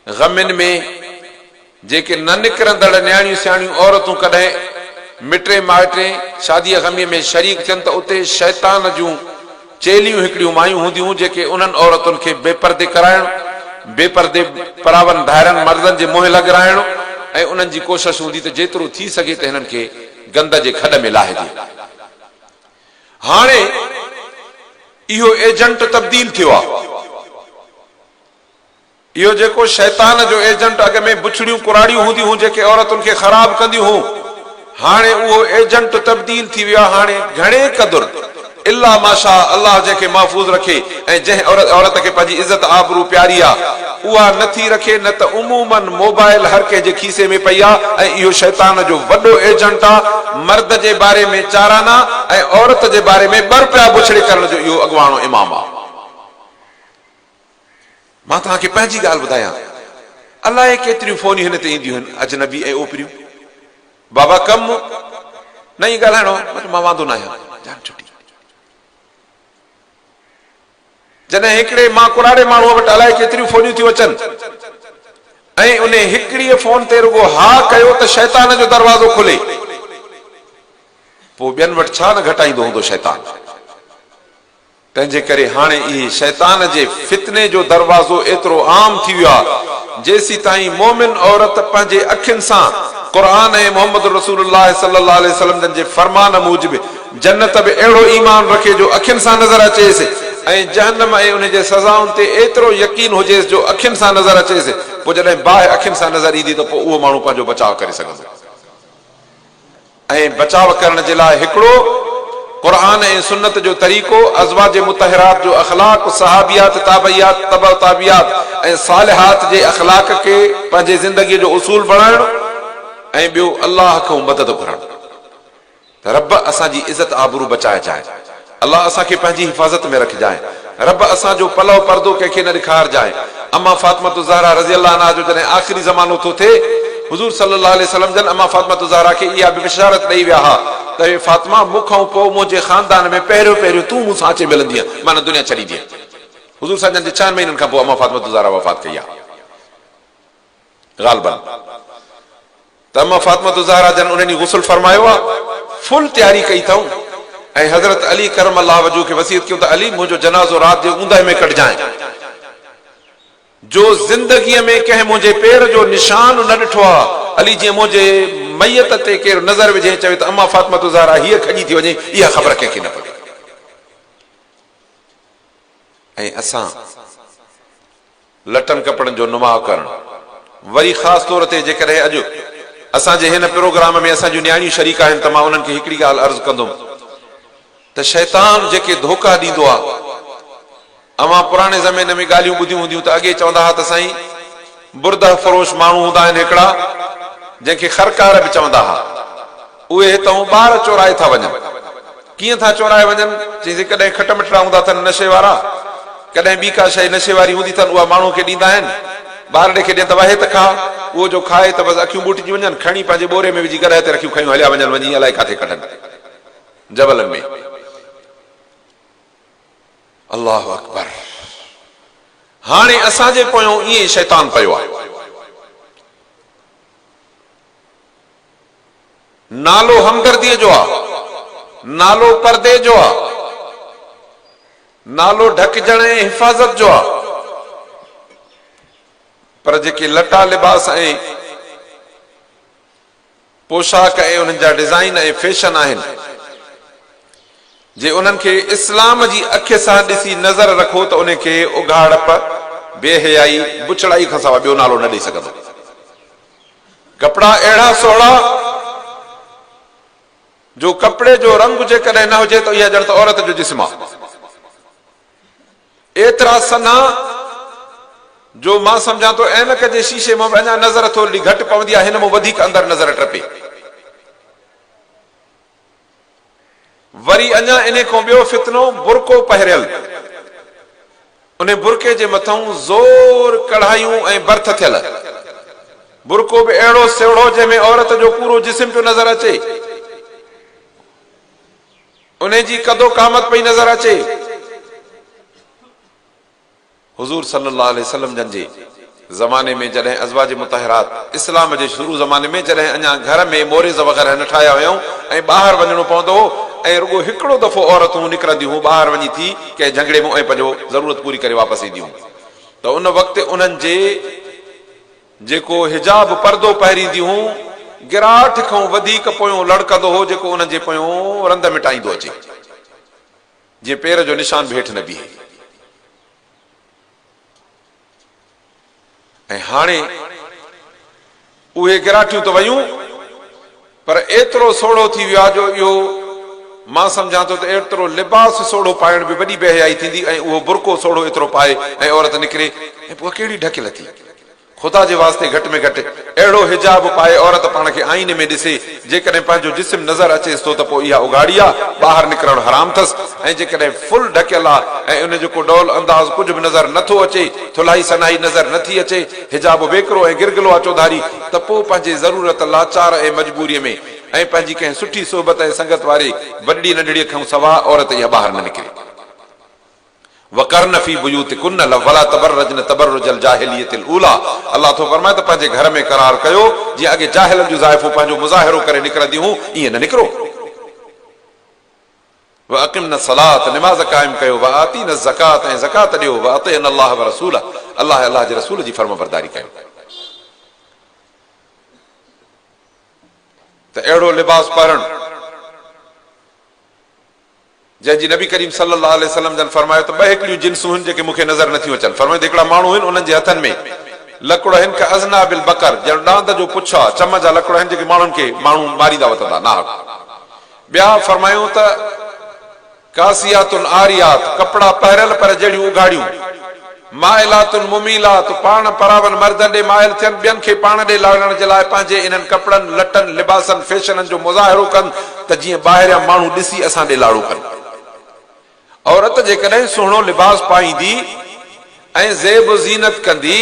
गमिन में जेके न निकिरंदड़ न्याणियूं सियाणियूं औरतूं कॾहिं मिटे माइटे शादीअ गमीअ में शरीक थियनि त उते शैतान जूं चेलियूं हिकिड़ियूं मायूं हूंदियूं जेके उन्हनि औरतुनि खे बेपर्दे कराइण, बेपर्दे परावन धारनि मर्दनि जे मुंहुं लॻाइण ऐं उन्हनि जी कोशिश हूंदी त जेतिरो थी सघे त हिननि खे गंद जे खॾ में लाहिजे। हाणे इहो एजेंट तब्दील थियो आहे। इहो जेको शैतान जो एजेंट अॻ में बुछड़ियूं कुराड़ियूं हूंदियूं हुयूं जेके औरतुनि खे ख़राब कंदियूं हुयूं, हाणे उहो एजेंट तब्दील थी वियो आहे। हाणे घणे क़दुरु इल्ला माशा अल्लाह जंहिंखे महफ़ूज़ रखे ऐं जंहिं औरत खे पंहिंजी इज़त आबरू प्यारी आहे उहा नथी रखे, न त उमूमन मोबाइल हर कंहिंजे खीसे में पई आहे ऐं इहो शैतान जो वॾो एजेंट आहे। मर्द जे बारे में चाराना ऐं औरत जे बारे में ॿर पिया बुछड़े करण जो इहो अॻवाणो इमाम आहे। मां तव्हांखे पंहिंजी ॻाल्हि ॿुधायां, अलाए केतिरियूं फोनियूं हिन ते ईंदियूं आहिनि, अजनबी ऐं ओपरियूं। बाबा कम न ई ॻाल्हाइणो, मां वांदो न आहियां, जान छुटी। जॾहिं हिकिड़े मां कुराड़े माण्हूअ वटि अलाए केतिरियूं फोनियूं थियूं अचनि ऐं उन हिकिड़ीअ फोन ते रुगो हा कयो त शैतान जो दरवाज़ो खुले, पोइ ॿियनि वटि छा न घटाईंदो हूंदो शैतान। तंहिंजे करे हाणे इहे शैतान जे फितने जो दरवाज़ो एतिरो आम थी वियो आहे, जेसी ताईं मोमिन औरत पंहिंजे अखियुनि सां क़ुरान ऐं मोहम्मद रसूलुल्लाह सल्लल्लाहु अलैहि वसल्लम जे फरमान मूजिबि जन्नत बि अहिड़ो ईमान रखे जो अखियुनि सां नज़र अचेसि ऐं जहन्नम ऐं उन जे सज़ाउनि ते एतिरो यकीन हुजेसि जो अखियुनि सां नज़र अचेसि, पोइ जॾहिं बाहि अखियुनि सां नज़र ईंदी त पोइ उहो माण्हू पंहिंजो बचाव करे सघंदो। ऐं बचाव करण जे लाइ हिकिड़ो क़ुरान ऐं सुन्नत जो तरीक़ो, अज़वाज मुतहरात जो अखलाक, सहाबियात, ताबइयात, तबअ ताबियात ऐं सालिहात जे अखलाक खे पंहिंजे ज़िंदगीअ जो उसूल बणाइणु ऐं ॿियो अल्लाह खां मदद घुरणु त रब असांजी इज़त आबरू बचाए जाए, अल्लाह असांखे पंहिंजी हिफ़ाज़त में रखजाए, रब असांजो पलव पर्दो कंहिंखे न ॾेखारिजाए। अम्मा फातिमा ज़हरा रज़ी अल्लाह अन्हा जो जॾहिं आख़िरी ज़मानो थो थिए, हुज़ूर सल्लल्लाहु अलैहि वसल्लम जन अम्मा फातिमा ज़हरा खे इहा बिशारत ॾेई विया हा त हे फातिमा, मूंखां पोइ मुंहिंजे ख़ानदान में पहिरियों तूं मूंसां अचे मिलंदीअ, माना दुनिया छॾी ॾिए। हुज़ूर सां जन जे 4 महीननि खां पोइ अम्मा फातिमा ज़हरा वफ़ात कई आहे ग़ालिबन। त अम्मा फातिमा ज़हरा जन उन्हनि गुस्ल फरमायो आहे, फुल तैयारी कई अथऊं ऐं हज़रत अली करम अल्लाह वजू खे वसीयत कयो त अली मुंहिंजो जनाज़ो राति जो ऊंदहि में कढजांइ, जो ज़िंदगीअ में कंहिं मुंहिंजे पेर जो निशान न ॾिठो आहे। अली जीअं मुंहिंजे मैयत ते केरु नज़र विझे चवे त अम्मा फातिमा ज़हरा हीअ खॼी थी वञे, इहा ख़बर कंहिंखे न पवे। ऐं असां लटनि कपड़नि जो नुमाउ करणु, वरी ख़ासि तौर ते जेकॾहिं अॼु असांजे हिन प्रोग्राम में असां जूं न्याणियूं शरीक आहिनि त मां उन्हनि खे हिकिड़ी ॻाल्हि अर्ज़ु कंदुमि त शैतान जेके धोखा ॾींदो आहे, अवां पुराणे ज़माने में ॻाल्हियूं ॿुधियूं हूंदियूं त अॻे चवंदा हुआ त साईं बुर्द फरोश माण्हू हूंदा आहिनि हिकिड़ा जंहिंखे खरकार बि चवंदा हुआ, उहे हितां ॿार चोराए था वञनि। कीअं था चोराए वञनि? चई कॾहिं खट मिठड़ा हूंदा अथनि नशे वारा, कॾहिं ॿी का शइ नशे वारी हूंदी अथनि, उहा माण्हू खे ॾींदा आहिनि, ॿार ॾे खे ॾियनि त वाहे त खा, उहो जो खाए त बसि अखियूं ॿूटिजी वञनि, खणी पंहिंजे बोरे में विझी गॾह ते रखियूं खयूं हलिया वञनि, वञी अलाए किथे कढनि जबलनि में। अल्लाहु अकबर। हाणे असांजे पोयों ईअं शैतान पियो आहे। नालो हमदर्दीअ जो आहे, नालो पर्दे जो आहे, नालो ढकजण ऐं हिफ़ाज़त जो आहे, पर जेके लटा लिबास ऐं पोशाक ऐं उन्हनि जा डिज़ाइन ऐं फैशन आहिनि, जे उन्हनि खे इस्लाम जी अखि सां ॾिसी नज़र रखो त उनखे उघाड़प, बेहयाई, बुछड़ाई खां सवाइ ॿियो नालो न ॾेई सघंदो। कपिड़ा अहिड़ा सोढ़ा जो कपिड़े जो रंग जेकॾहिं न हुजे त इहा ॼण त औरत जो जिस्म आहे, एतिरा सन्हा जो मां सम्झां थो ऐनक जे शीशे मां अञा नज़र थोरी घटि पवंदी आहे, हिन मां वधीक अंदरि नज़र टपे। वरी अञा इन खां ॿियो फितनो बुरको पहिरियल, उन बुरके जे मथां ज़ोर कढ़ायूं ऐं बर्थ थियल, बुरको बि अहिड़ो सेवड़ो जंहिंमें औरत जो पूरो जिस्म पियो नज़र अचे, उन जी कदो कामत पई नज़र अचे। हुज़ूर सल्लल्लाहु अलैहि वसल्लम जन जे ज़माने में जॾहिं अज़वाज मुतहरात इस्लाम जे शुरू ज़माने में जॾहिं अञा घर में मोरेज़ वग़ैरह न ठाहिया हुयऊं ऐं ॿाहिरि वञिणो पवंदो हो ऐं रुॻो हिकिड़ो दफ़ो औरतूं निकिरंदियूं हुयूं ॿाहिरि वञी थी कंहिं झगड़े में ऐं पंहिंजो ज़रूरत पूरी करे वापसि ईंदियूं त उन वक़्तु उन्हनि जे जेको हिजाब परदो पहिरींदियूं हुयूं गिराठ खां वधीक पोयों लड़कंदो हो जेको उन्हनि जे पोयों रंध मिटाईंदो अचे जीअं पेर जो निशान बि हेठि न बीहे ऐं हाणे उहे गिराठियूं त वयूं पर एतिरो सोढ़ो थी वियो आहे जो इहो मां सम्झां थो त एतिरो लिबास सोढ़ो पाइण बि वॾी बेहयाई थींदी ऐं उहो बुरको सोढ़ो एतिरो पाए ऐं औरत निकिरे ऐं पोइ कहिड़ी ढकियल थी ख़ुदा जे वास्ते घटि में घटि अहिड़ो हिजाब पाए औरत पाण खे आईने में ॾिसे जेकॾहिं पंहिंजो जिस्म नज़र अचेसि थो त पोइ इहा उघाड़ी आहे ॿाहिरि निकिरणु हराम अथसि ऐं जेकॾहिं फुल ढकियल आहे ऐं उन जेको डौल अंदाज़ कुझु बि नज़र नथो अचे थुलाई सनाई नज़र नथी अचे हिजाब वेकिरो ऐं गिरगिलो आहे चौधारी त पोइ पंहिंजे ज़रूरत लाचार ऐं मजबूरीअ में ऐं पंहिंजी कंहिं सुठी सोबत ऐं संगत वारे वॾी नंढड़ीअ खां सवाइ औरत इहा ॿाहिरि न निकिरे वकरन फी बुयूतिकुन वला तबररजन तबररुजल जाहिलियतिल ऊला अल्लाह तो फरमाए त पंहिंजे घर में करार कयो जीअं अॻे जाहिलनि जूं ज़ाइफ़ूं पंहिंजो मुज़ाहिरो करे निकिरंदियूं हुयूं ईअं न निकिरो वअकिमन सलात नमाज़ क़ाइम कयो वआतीन ज़कात ऐं ज़कात ॾियो वअतिअन अल्लाह व रसूल अल्लाह जे रसूल जी फर्माबरदारी कयो त अहिड़ो लिबास पाइणु जंहिंजी नबी करीम सल्लल्लाहु अलैहि वसल्लम जन फरमायो त ॿ हिकिड़ियूं जिन्सूं आहिनि जेके मूंखे नज़र नथियूं अचनि फरमायो त हिकिड़ा माण्हू आहिनि उन्हनि जे हथनि में लकिड़ो आहिनि का अज़ना बिल बकर ॼण ॾांद जो पुछ आहे चम जा लकिड़ो आहिनि जेके माण्हुनि खे माण्हू मारींदा वठंदा नाहक ॿिया फरमायूं त कासियातुन आरियात कपिड़ा पहिरियल पर जहिड़ियूं उघाड़ियूं माइलातुन मुमीलात पाण परावन मर्दनि ॾे माइल थियनि ॿियनि खे पाण ॾे लाॻण जे लाइ पंहिंजे इन्हनि कपिड़नि लटनि लिबासनि फैशननि जो मुज़ाहिरो कनि त जीअं ॿाहिरियां माण्हू ॾिसी असां ॾे लाड़ो कनि औरत जेकॾहिं सुहिणो लिबास पाईंदी ऐं ज़ेब ज़ीनत कंदी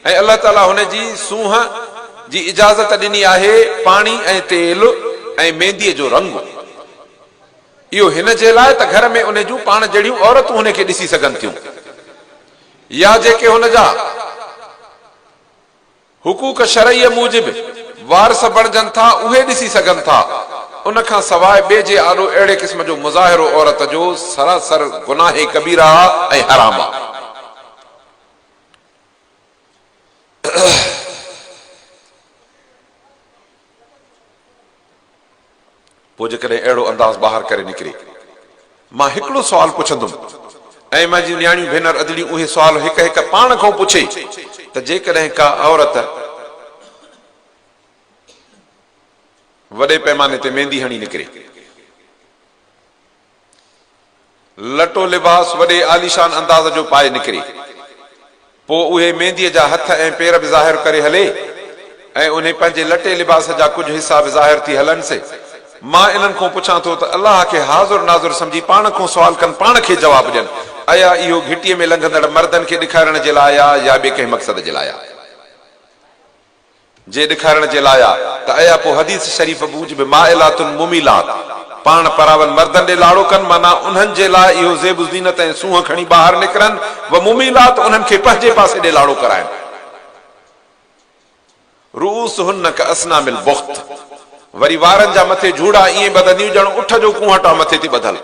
ऐं अल्लाह ताला हुन जी सूंहं जी इजाज़त ॾिनी आहे पाणी ऐं तेल ऐं मेहंदीअ जो रंग इहो हिन जे लाइ त घर में उन जूं पाण जहिड़ियूं औरतूं हुन खे ॾिसी सघनि थियूं या जेके हुन जा हुकूक शरईअ मूजिब वारस बणजनि था उहे ॾिसी सघनि था उन खां सवाइ ॿिए जे आॾो अहिड़े क़िस्म जो मुज़ाहिरो औरत जो सरासर गुनाह कबीरा ऐं हराम आहे पोइ जेकॾहिं अहिड़ो अंदाज़ ॿाहिरि करे निकिरे मां हिकिड़ो सुवाल पुछंदुमि ऐं मुंहिंजी न्याणियूं भेनर अदड़ियूं उहे सुवाल हिक हिक पाण खां पुछे त जेकॾहिं का औरत वॾे पैमाने ते मेहंदी हणी निकिरे लटो लिबास वॾे आलीशान अंदाज़ जो पाए निकिरे पोइ उहे मेहंदीअ जा हथ ऐं पेर बि ज़ाहिर करे हले ऐं उन पंहिंजे लटे लिबास जा कुझु हिसा बि ज़ाहिर थी हलनि से मां इन्हनि खां पुछां थो त अल्लाह खे हाज़ुर नाज़ुर सम्झी पाण खां सुवाल कनि पाण खे जवाबु ॾियनि आया इहो घिटीअ में लंघंदड़ मर्दनि खे ॾेखारण जे लाइ आहे या ॿिए कंहिं मक़सद जे लाइ आहे जे ॾेखारण जे लाइ आहे त आया पोइ हदीस शरीफ़ मूजिब माइलातुन मुमीलात पाण परावन मर्दनि ॾे लाड़ो कनि माना उन्हनि जे लाइ इहो ज़ेब ज़ीनत ऐं सूंहं खणी ॿाहिरि निकिरनि व मुमीलात उन्हनि खे पंहिंजे पासे ॾे लाड़ो कराइनि रूसुहुन्न कअस्नामिल बुख्त वरी वारनि जा मथे झूड़ा ईअं ॿधंदियूं ॼण उठ जो कुहट मथे थी ॿधल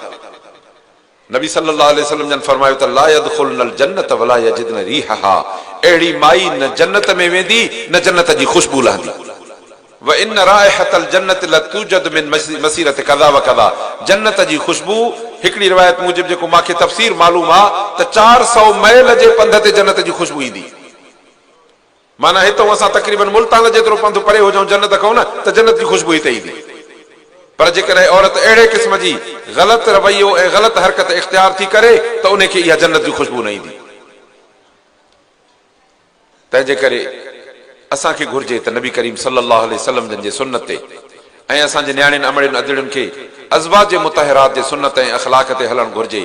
नबी सल्लल्लाहु अलैहि वसल्लम जन फरमायो त ला यदखुलनल जन्नत वला यजिदन रीहहा अहिड़ी माई न जन्नत में वेंदी न जन्नत जी खुशबू लहंदी व इन राइहतल जन्नत लतूजद मिन मसीरत कदा व कदा जन्नत जी खुशबू हिकिड़ी रिवायत मूजिब जेको मूंखे तफ़सीर मालूम आहे त 400 मैल जे पंध ते जन्नत जी खुशबू ईंदी माना हितां असां तक़रीबन मुल्तान जेतिरो पंध परे हुजऊं जन्नत खां न त जन्नत जी खुशबू हिते ईंदी पर जेकॾहिं औरत अहिड़े क़िस्म जी ग़लति रवैयो ऐं ग़लति हरकत इख़्तियार थी करे त उन खे इहा जन्नत जी खुशबू न ईंदी तंहिंजे करे असांखे घुर्जे त नबी करीम सल्लल्लाहु अलैहि वसल्लम जन जे सुन्नत ते ऐं असांजे न्याणियुनि अमड़ियुनि अदड़ियुनि खे अज़वाज मुतहरात जे सुन्नत ऐं अख़लाक ते हलणु घुर्जे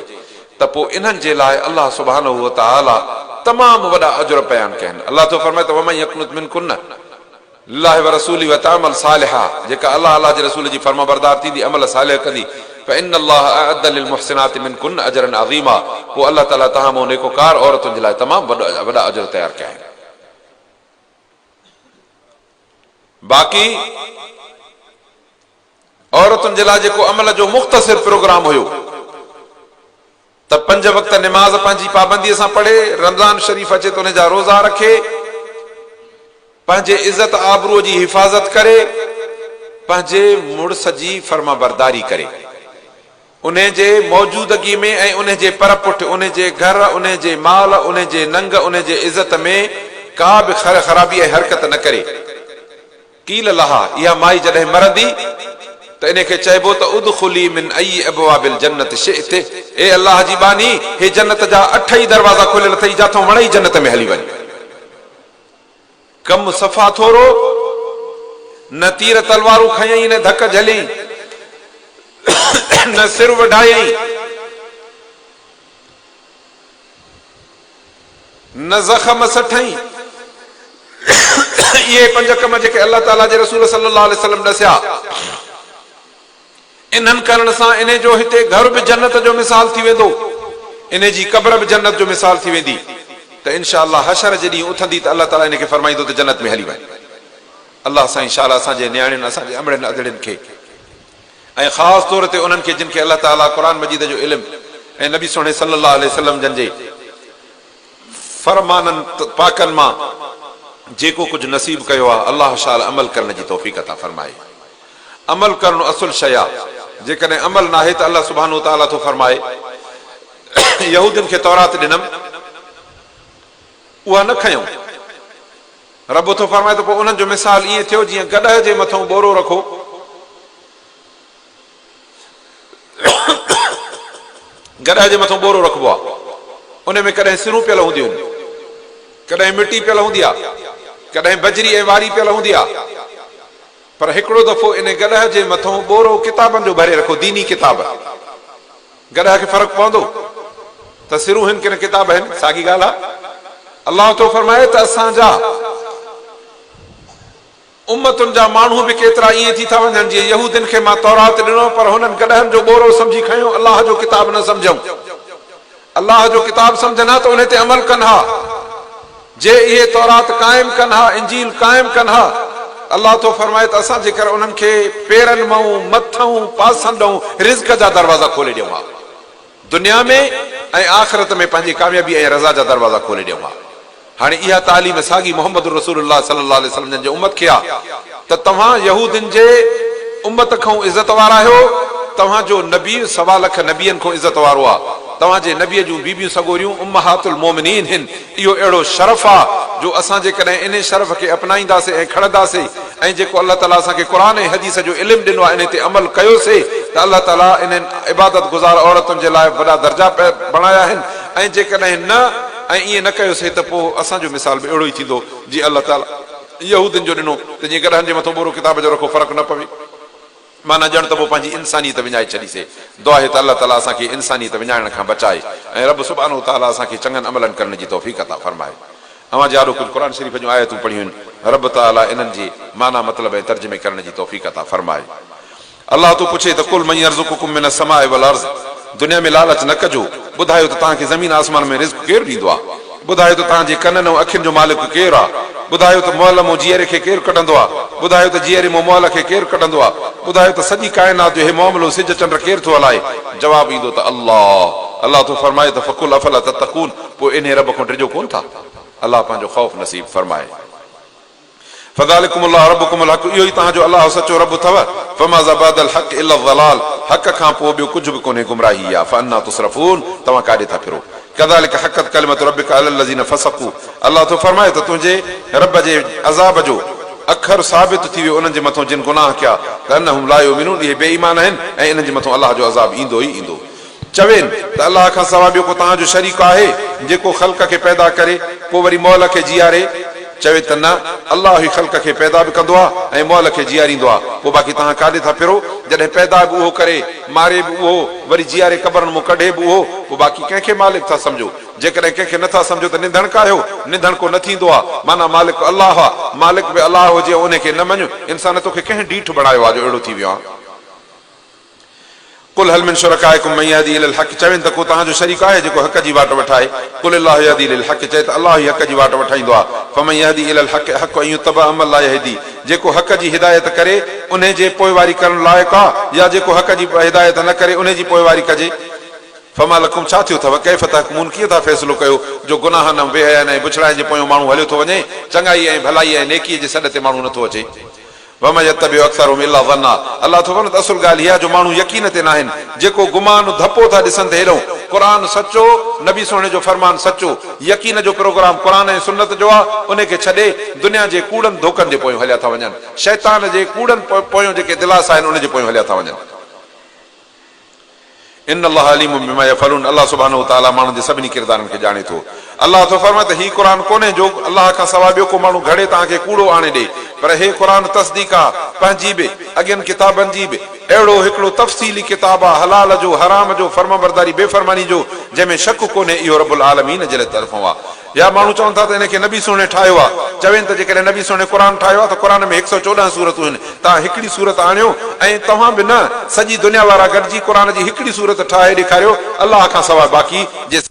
त पोइ इन्हनि जे लाइ अल्लाह सुब्हानहु व तआला तमामु वॾा अजर बयान कयनि अल्लाह तो फरमाए त वमन यक़नुत मिनकुन लिल्लाहि व रसूली व तअमल सालिहा जेका अल्लाह जे रसूल जी फर्माबरदार थींदी अमल सालिह कंदी फइन अल्लाह अअद लिलमुहसिनात मिनकुन अजरन अज़ीमा पोइ अल्लाह ताला तहां मों नेकोकार औरतुनि जे लाइ तमामु वॾा अजर तयारु कया आहिनि बाक़ी औरतुनि जे लाइ जेको अमल जो मुख़्तसिर प्रोग्राम हुयो त 5 वक़्त निमाज़ पंहिंजी पाबंदीअ सां पढ़े, रमज़ान शरीफ़ अचे त उन जा रोज़ा रखे, पंहिंजे इज़त आबरूअ जी हिफ़ाज़त करे, पंहिंजे मुड़स जी फर्मा बरदारी करे, उन जे मौजूदगी में ऐं उन जे परपुठ, उन जे घर, उन जे माल, उन जे नंग, उन जे इज़त में का बि ख़राबी ऐं हरकत न करे। कील लहा, इहा माई जॾहिं मरंदी त इन खे चइबो त उदखुली मिन अई अबवाबिल जन्नत शिअत, ए अल्लाह जी बानी, हे जन्नत जा 8 ई दरवाज़ा खोलियल अथई, जाथों वणे जन्नत में हली वञ। कम सफ़ा थोरो, न तीर तलवारूं खयई, न धक झलियई, न सिर वढायई, न ज़ख़म सठई। इहे 5 कम जेके अल्लाह ताला जे रसूल सल्लल्लाहु अलैहि वसल्लम दसिया, इन्हनि करण सां इन जो हिते घर बि जन्नत जो मिसाल थी वेंदो, इन जी क़ब्र बि जन्नत जो मिसाल थी वेंदी। त इंशाअल्लाह हशर जे ॾींहुं उथंदी त अल्लाह ताला इन खे फरमाईंदो त जन्नत में हली वञ। अल्लाह सां इंशाअल्लाह असांजे न्याणियुनि, असांजे अमड़नि अदड़ियुनि खे, ऐं ख़ासि तौर ते उन्हनि खे जिन खे अल्लाह ताला क़ुरान मजीद जो इल्म ऐं नबी सोने सल्लल्लाहु अलैहि वसल्लम जन जे फरमाननि पाकनि मां जेको कुझु नसीब कयो आहे, अल्लाह शाल अमल करण जी तौफ़ीक़ अता फरमाए। अमल करणु असुल शइ आहे। जेकॾहिं अमल न आहे त अल्लाह सुब्हानो तआला थो फरमाए, यहूदियुनि खे तौरात ॾिनमि, उहा न खयूं। रब थो फरमाए त पोइ उन्हनि जो मिसाल ईअं थियो जीअं गॾह जे मथां बोरो रखो, गॾह जे मथां बोरो रखबो आहे, उन में कॾहिं सिरूं पियल हूंदियूं आहिनि, कॾहिं मिटी पियल हूंदी आहे, कॾहिं बजरी ऐं वारी पियल हूंदी आहे, पर हिकिड़ो दफ़ो इन गॾह जे मथां बोरो किताबनि जो भरे रखो, दीनी किताब। गॾह खे फ़र्क़ु पवंदो त सिरूं आहिनि की न किताब आहिनि, साॻी ॻाल्हि आहे। अल्लाह थो फरमाए त असांजा उम्मतुनि जा माण्हू बि केतिरा ईअं थी था वञनि जीअं यहूदियुनि खे मां तौरात ॾिनो, पर हुननि गॾहनि जो बोरो सम्झी खयो, अल्लाह जो किताब न सम्झऊं। अल्लाह जो किताब सम्झनि हा त उन ते अमल कनि हा। जे इहे तौरात क़ाइम कनि हा, इंजील क़ाइम कनि हा, अल्लाह तो फरमाए त असां जेकर उन्हनि खे पेरनि मां, मथां, पासनि ॾांहुं रिज़्क़ जा दरवाज़ा खोले ॾियूं हा, दुनिया में ऐं आख़िरत में पंहिंजी कामयाबी ऐं रज़ा जा दरवाज़ा खोले ॾियूं हा। हाणे इहा तालीम साॻी मोहम्मद रसूलुल्लाह सल्लल्लाहु अलैहि वसल्लम जे उम्मत खे आहे त तव्हां यहूदियुनि जे उम्मत खां इज़त वारा आहियो, तव्हांजो नबी 1.25 लख नबियनि खां इज़त वारो आहे, तव्हांजे नबीअ जूं बीबियूं सगोरियूं उम्महातुल मोमिनीन आहिनि। इहो अहिड़ो शरफ़ आहे जो असां जेकॾहिं इन शरफ़ खे अपनाईंदासीं ऐं खणंदासीं, ऐं जेको अल्लाह ताला असांखे क़ुरान ऐं हदीस जो इल्मु ॾिनो आहे, इन ते अमल कयोसीं त अल्लाह ताला इन्हनि इबादत गुज़ार औरतुनि जे लाइ वॾा दर्जा बणाया आहिनि। ऐं जेकॾहिं न, ऐं ईअं न कयोसीं त पोइ असांजो मिसाल बि अहिड़ो ई थींदो जीअं अल्लाह ताला यहूदियुनि जो ॾिनो, त जीअं गॾहनि जे मथां बोरो किताब जो रखो, फ़र्क़ु न पवे। माना ॼण त पोइ पंहिंजी इंसानियत विञाए छॾीसीं। दुआ आहे त अल्लाह ताला असांखे इंसानियत विञाइण खां बचाए, ऐं रब सुब्हानो तआला असांखे चङनि अमलनि करण जी तौफ़ीक़ अता फरमाए। अवां ॼाणो कुझु क़ुरान शरीफ़ जूं आयतूं पढ़ियूं आहिनि, रब ताला इन्हनि जी माना मतिलब ऐं तर्जुमे करण जी तौफ़ीक़ अता फरमाए। अल्लाह तो पुछे त कुल मन यर्ज़ुकुकुम मिनस समाए वल अर्ज़, दुनिया में लालच न कजो, ॿुधायो त तव्हांखे ज़मीन आसमान में रिज़्क़ केरु ॾींदो आहे, ॿुधायो त तव्हांजे कननि ऐं अखियुनि जो मालिक केरु आहे, ॿुधायो त मुअल मां जीअरे खे केरु कढंदो आहे, ॿुधायो त जीअरे मां मुअल खे केरु कढंदो आहे, ॿुधायो त सॼी काइनात जो हे मामिलो सिज चंड केरु थो हलाए। जवाबु ईंदो त अल्लाह। अल्लाह तो फरमाए त फकुल अफला तत्तकून, पोइ इन रब खां डिॼो कोन था। अल्लाह पंहिंजो ख़ौफ़ नसीब फरमाए। फज़ालिकुमुल्लाह रब्बुकुमुल हक़, इहो ई तव्हांजो अल्लाह सचो रब अथव। फमाज़ा बादल हक़ इल्ला ज़लाल, हक़ खां पोइ ॿियो कुझु बि कोन्हे, गुमराही आहे। फअन्ना तुसरफून, तव्हां काॾे था फिरो। कज़ालिक हक़त कलिमतु रब्बिका अलल लज़ीना फ़सक़ू, अल्लाह तो फरमाए त तुंहिंजे रब जे अज़ाब जो अखर साबित थी वियो उन्हनि जे मथां जिन गुनाह कया, त अन्नहुम ला युमिनून, इहे बेईमान आहिनि ऐं इन्हनि जे मथां अल्लाह जो अज़ाब ईंदो ई ईंदो। चवेनि त अल्लाह खां सवाइ ॿियो को तव्हांजो शरीक आहे जेको ख़ल्क़ खे पैदा करे पोइ वरी मौल खे जीआरे। चवे त न, अल्लाह ई ख़ल्क़ खे पैदा बि कंदो आहे ऐं मौल खे जीआरींदो आहे। पोइ बाक़ी तव्हां काॾे था फिरो, जॾहिं पैदा बि उहो करे, मारे बि उहो, वरी जीआरे क़बरनि मां कढे बि उहो, पोइ बाक़ी कंहिंखे मालिक था सम्झो। जेकॾहिं कंहिंखे नथा सम्झो त निंधण कयो, निंधण को न थींदो आहे। माना मालिक अल्लाह आहे, मालिक बि अल्लाह हुजे, उनखे न मञो। इंसान तोखे कंहिं डीठ बणायो आहे जो अहिड़ो थी वियो आहे। कुल हल मिन शुरकाइकुम मन यहदी इलल हक़, चवनि त को तव्हांजो शरीक आहे जेको हक़ जी वाट वठाए। कुल अल्लाहु यहदी इलल हक़, चए त अल्लाह ई हक़ जी वाट वठाईंदो आहे। फमन यहदी इलल हक़ हक़ ऐं युतबअ अमल ला यहदी, जेको हक़ जी हिदायत करे उन जे पोइवारी करण लाइक़ आहे, या जेको हक़ जी हिदायत न करे उन जी पोइवारी कजे। फमा लकुम, छा थियो अथव, कैफ़ तहकुमून, कीअं था फ़ैसिलो कयो जो गुनाह न बेहयान ऐं बुछड़ाई जे पोयों माण्हू हलियो थो वञे, चङाई ऐं भलाई ऐं नेकीअ जे सॾ ते माण्हू नथो अचे। वम यत्तबिउ अक्सरहुम इल्ला ज़न्ना, अल्लाह थो फरमाए त असुल ॻाल्हि इहा जो माण्हू यकीन ते न आहिनि, जेको गुमान धपो था ॾिसनि त हेॾो क़ुरान सचो, नबी सुहिणे जो फरमान सचो, यकीन जो प्रोग्राम क़ुरान ऐं सुन्नत जो आहे, उन खे छॾे दुनिया जे कूड़नि धोखनि जे पोयों हलिया था वञनि, शैतान जे कूड़नि पोयों जेके दिलासा आहिनि उन जे पोयों हलिया था वञनि। इन अल्लाह अलीमुम बिमा यफ़अलून, अल्लाह सुब्हानहु व तआला माण्हुनि जे सभिनी किरदारनि खे ॼाणे थो। अल्लाह थो फरमाए त ही क़ुरान कोन्हे जो अल्लाह खां सवाइ ॿियो को माण्हू घड़े तव्हांखे कूड़ो आणे ॾे, पर हे क़ुरान तस्दीक आहे पंहिंजी बि अॻियनि किताबनि जी बि, अहिड़ो हिकिड़ो तफ़सीली किताब आहे, हलाल जो हराम जो फर्माबरदारी बेफ़रमानी जो, जंहिंमें शक कोन्हे इहो रब्बुल आलमीन जे तरफ़ां आहे। या माण्हू चवनि था त इनखे नबी सुहिणे ठाहियो आहे, चवनि त जेकॾहिं नबी सुहिणे क़ुरान ठाहियो आहे त क़ुरान में 114 सूरतूं आहिनि, तव्हां हिकिड़ी सूरत आणियो ऐं तव्हां बि न सॼी दुनिया वारा गॾिजी क़ुरान जी हिकिड़ी सूरत ठाहे ॾेखारियो अल्लाह खां सवाइ बाक़ी जे।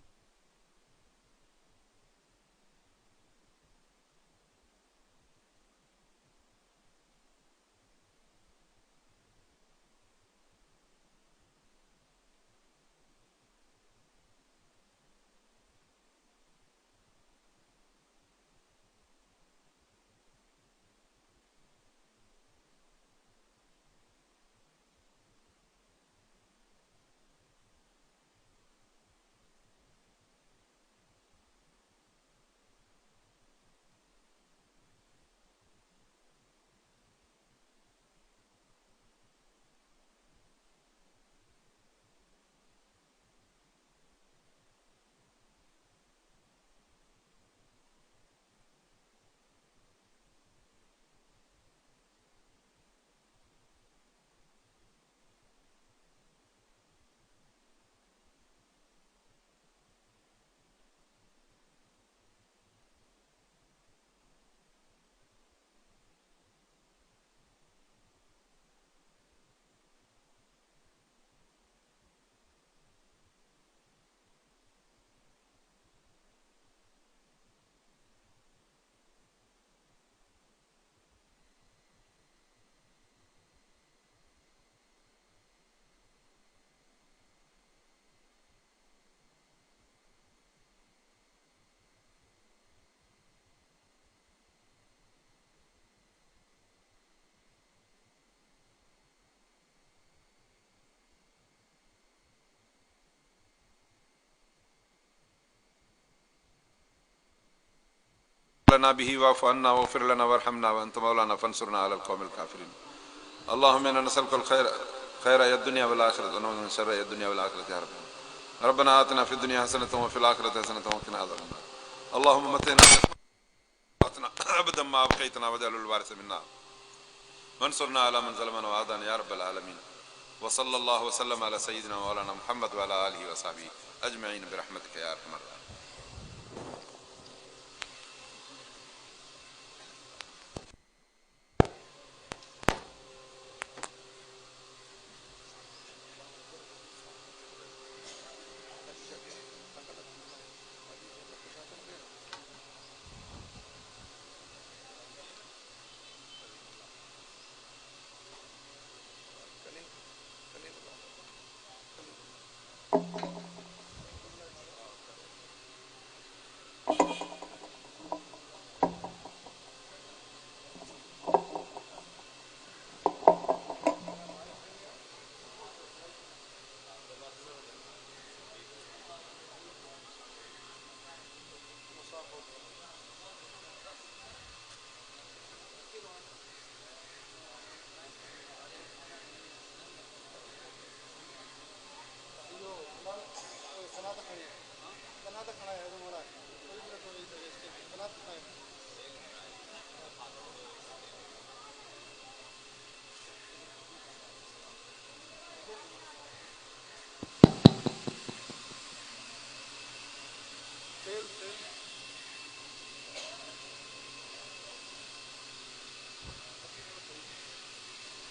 لنا به واعف عنا واغفر لنا وارحمنا وانت مولانا فانصرنا على القوم الكافرين. اللهم انا نسالك الخير خير الدنيا والاخره ونعوذ من شر الدنيا والاخره يا رب. ربنا آتنا في الدنيا حسنه وفي الاخره حسنه وقنا عذاب النار. اللهم متنا ابدا ما ابقيتنا واجعل الوارث منا وانصرنا على من ظلمنا وعادانا يا رب العالمين. وصلى الله وسلم على سيدنا مولانا محمد وعلى اله وصحبه اجمعين برحمتك يا ارحم الراحمين.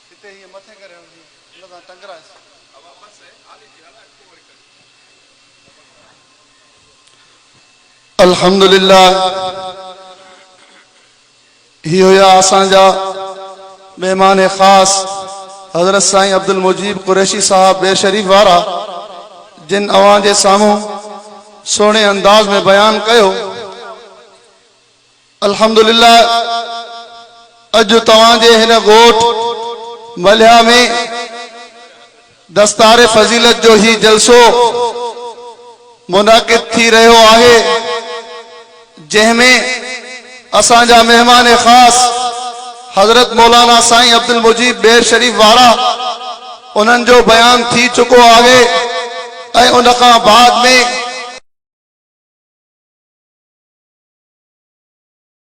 हिते हीअं मथे करे टंगराए अल्हम्दुलिल्लाह ही होया असांजा मेहमान ख़ास हज़रत साईं अब्दुल मुजीब कुरैशी साहब बेशरीफ वारा जिन अवां जे साम्हूं सोने अंदाज में बयान कयो। अल्हम्दुलिल्लाह अज तवां जे हिन गोठ मलिया में दस्तार फजीलत जो ही जलसो मुनाकिद थी रहो आहे, जंहिंमें असांजा मेहमान ख़ास हजरत मौलाना साईं अब्दुल मुजीब बेर शरीफ वारा उन्हनि जो बयान थी चुको आहे ऐं उन खां बाद में